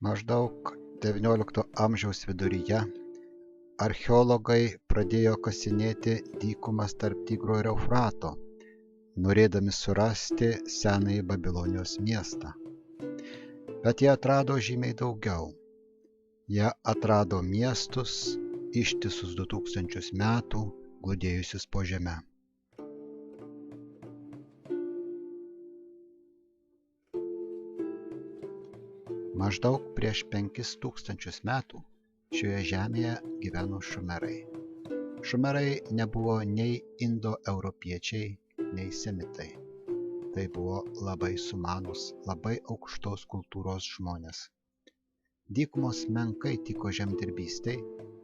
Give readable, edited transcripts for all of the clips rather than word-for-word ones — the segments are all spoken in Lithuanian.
Maždaug XIX amžiaus viduryje archeologai pradėjo kasinėti dykumas tarp Tigro ir Eufrato, norėdami surasti senąjį Babilonijos miestą. Bet jie atrado žymiai daugiau. Jie atrado miestus ištisus 2000 metų glūdėjusius po žeme. Maždaug prieš 5000 metų šioje žemėje gyveno šumerai. Šumerai nebuvo nei indoeuropiečiai, nei semitai. Tai buvo labai sumanūs, labai aukštos kultūros žmonės. Dykumos menkai tiko žemdirbystei,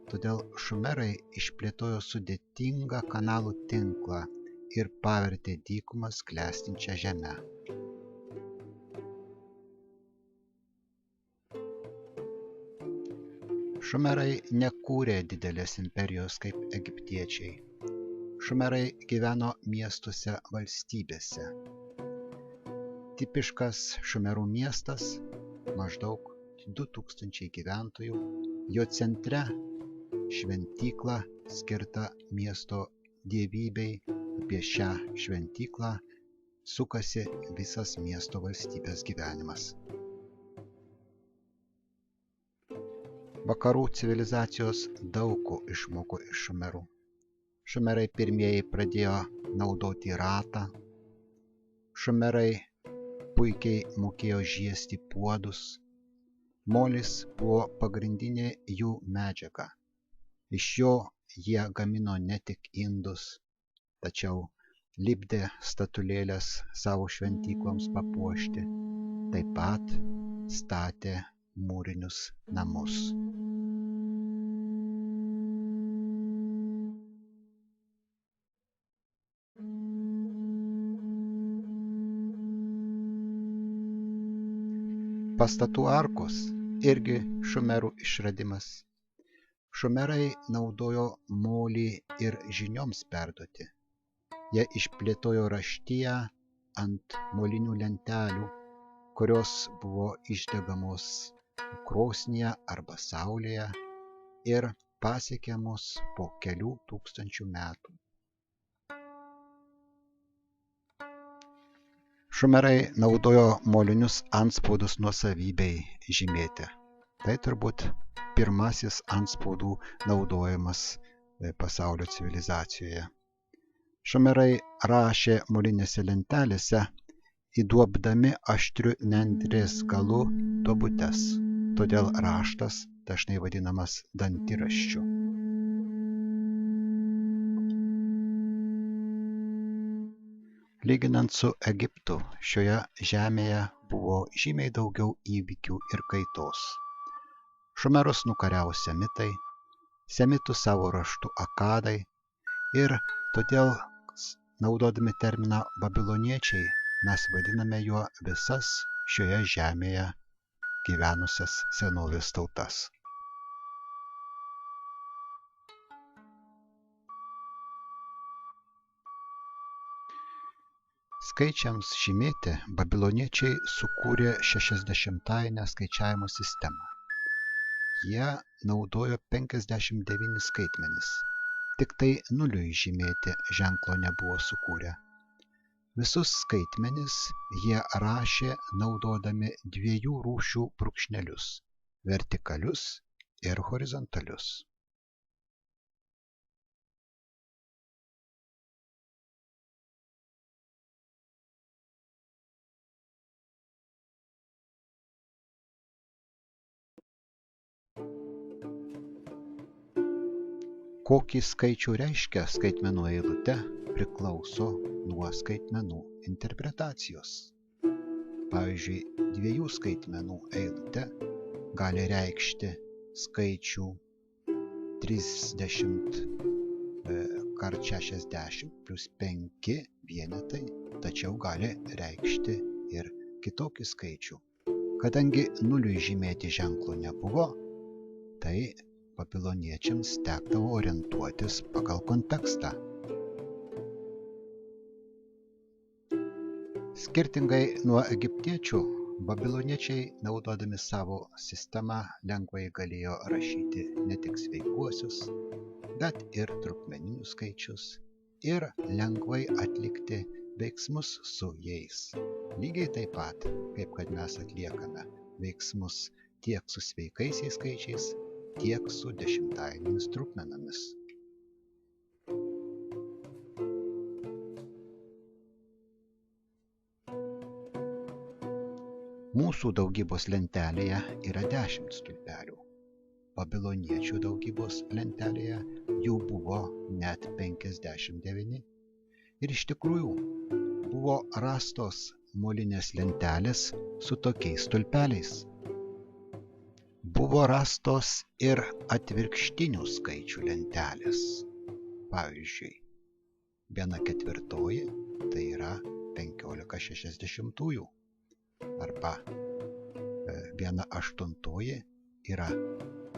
todėl šumerai išplėtojo sudėtingą kanalų tinklą ir pavertė dykumas klestinčia žeme. Šumerai nekūrė didelės imperijos kaip egiptiečiai. Šumerai gyveno miestuose valstybėse. Tipiškas šumerų miestas maždaug 2000 gyventojų, jo centre šventykla skirta miesto dievybei, apie šią šventyklą sukasi visas miesto valstybės gyvenimas. Vakarų civilizacijos daug ko išmoko iš šumerų. Šumerai pirmieji pradėjo naudoti ratą. Šumerai puikiai mokėjo žiesti puodus. Molis buvo pagrindinė jų medžiaga. Iš jo jie gamino ne tik indus, tačiau lipdė statulėles savo šventykloms papuošti. Taip pat statė mūrinius namus. Pastatų arkos irgi šumerų išradimas. Šumerai naudojo molį ir žinioms perduoti. Jie išplėtojo raštiją ant molinių lentelių, kurios buvo išdegamos krosnyje arba saulėje ir pasiekiamos po kelių tūkstančių metų. Šumerai naudojo molinius antspaudus nuosavybei žymėti. Tai turbūt pirmasis antspaudų naudojimas pasaulio civilizacijoje. Šumerai rašė molinėse lentelėse, įduobdami aštriu nendrės galu duobutes, todėl raštas dažnai vadinamas dantiraščiu. Lyginant su Egiptu, šioje žemėje buvo žymiai daugiau įvykių ir kaitos. Šumerus nukariavo semitai, semitų savo raštu akadai ir todėl, naudodami terminą babiloniečiai, mes vadiname juo visas šioje žemėje gyvenusias senovės tautas. Skaičiams žymėti babiloniečiai sukūrė 60-ajinę skaičiavimo sistemą. Jie naudojo 59 skaitmenis. Tik tai nuliui žymėti ženklo nebuvo sukūrę. Visus skaitmenis jie rašė naudodami dviejų rūšių brūkšnelius – vertikalius ir horizontalius. Kokį skaičių reiškia skaitmenų eilute, priklauso nuo skaitmenų interpretacijos. Pavyzdžiui, 2 skaitmenų eilutė gali reikšti skaičių 30 kart 60 plus 5 vienetai, tačiau gali reikšti ir kitokį skaičių. Kadangi nuliui žymėti ženklo nebuvo, tai babiloniečiams tekdavo orientuotis pagal kontekstą. Skirtingai nuo egiptiečių, Babiloniečiai, naudodami savo sistemą, lengvai galėjo rašyti ne tik sveikuosius, bet ir trupmeninius skaičius ir lengvai atlikti veiksmus su jais. Lygiai taip pat, kaip kad mes atliekame veiksmus tiek su sveikaisiais skaičiais, tiek su dešimtainėmis trupmenomis. Mūsų daugybos lentelėje yra 10 stulpelių. Babiloniečių daugybos lentelėje jų buvo net 59. Ir iš tikrųjų buvo rastos molinės lentelės su tokiais stulpeliais. Buvo rastos ir atvirkštinių skaičių lentelės. Pavyzdžiui, 1/4 tai yra 15/60. Arba 1/8 yra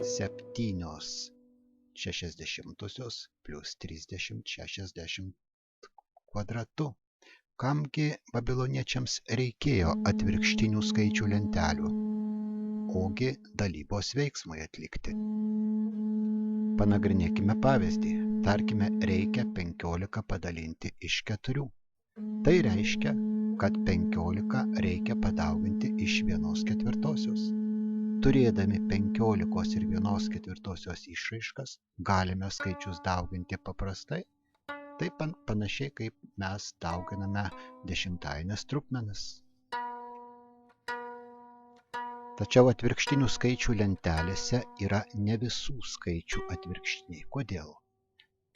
7/60 plus 30/60 kvadratu. Kamgi babiloniečiams reikėjo atvirkštinių skaičių lentelių? Ogi dalybos veiksmui atlikti. Panagrinėkime pavyzdį. Tarkime, reikia 15 padalinti iš 4. Tai reiškia, kad 15 reikia padauginti iš 1/4. Turėdami 15 ir 1/4 išraiškas, galime skaičius dauginti paprastai, tai panašiai kaip mes dauginame dešimtainės trupmenas. Tačiau atvirkštinių skaičių lentelėse yra ne visų skaičių atvirkštiniai. Kodėl?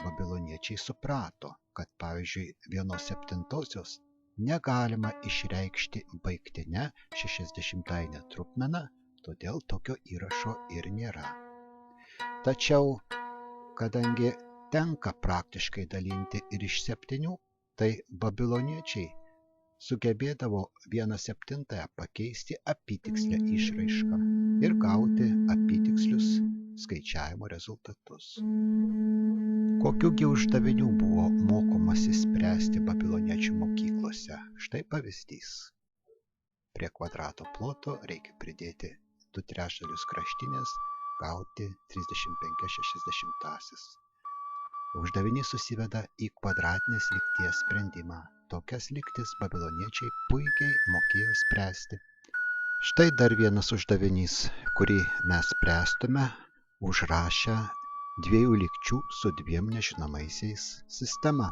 Babiloniečiai suprato, kad pavyzdžiui 1/7 negalima išreikšti baigtine 60-aine trupmena, todėl tokio įrašo ir nėra. Tačiau, kadangi tenka praktiškai dalinti ir iš 7, tai babiloniečiai sugebėdavo 1/7 pakeisti apytikslę išraišką ir gauti apytikslius skaičiavimo rezultatus. Kokiugi uždavinių buvo mokomasi spręsti babiloniečių mokyklose? Štai pavyzdys. Prie kvadrato ploto reikia pridėti 2/3 kraštinės, gauti 35/60. Uždavinys susiveda į kvadratinės lygties sprendimą. Tokias lygtis babiloniečiai puikiai mokėjo spręsti. Štai dar vienas uždavinys, kurį mes spręstume užrašę 2 lygčių su 2 nežinomaisiais sistemą.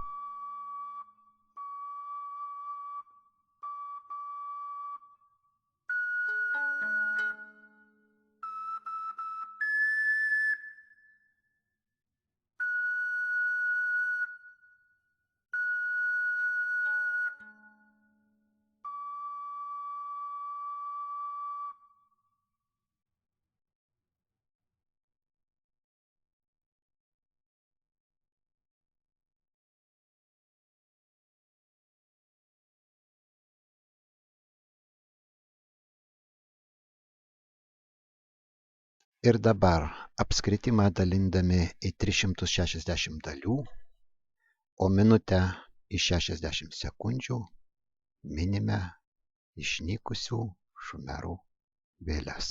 Ir dabar apskritimą dalindami į 360 dalių, o minutę į 60 sekundžių minime išnykusių šumerų vėles.